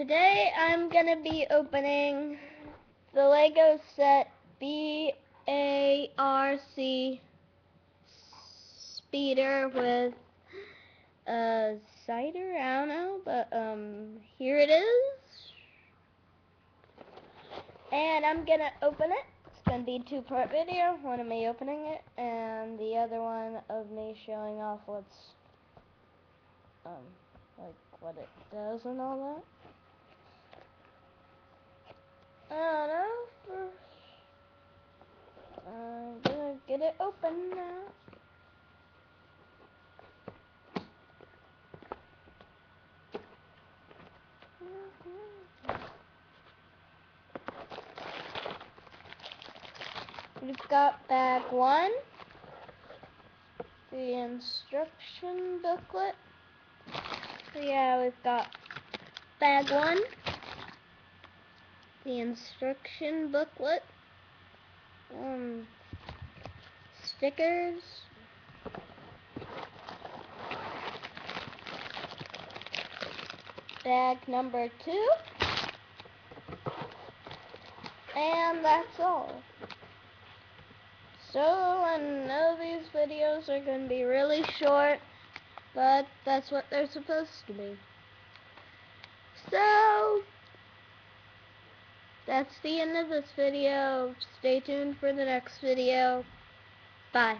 Today I'm gonna be opening the Lego set BARC speeder with a cider, I don't know, but here it is. And I'm gonna open it. It's gonna be a two-part video, one of me opening it and the other one of me showing off what's like what it does and all that. I don't know. I'm gonna get it open now. We've got bag 1, the instruction booklet. So yeah, we've got bag 1, the instruction booklet, stickers, bag number 2, and that's all. So I know these videos are going to be really short, but that's what they're supposed to be. So that's the end of this video. Stay tuned for the next video. Bye.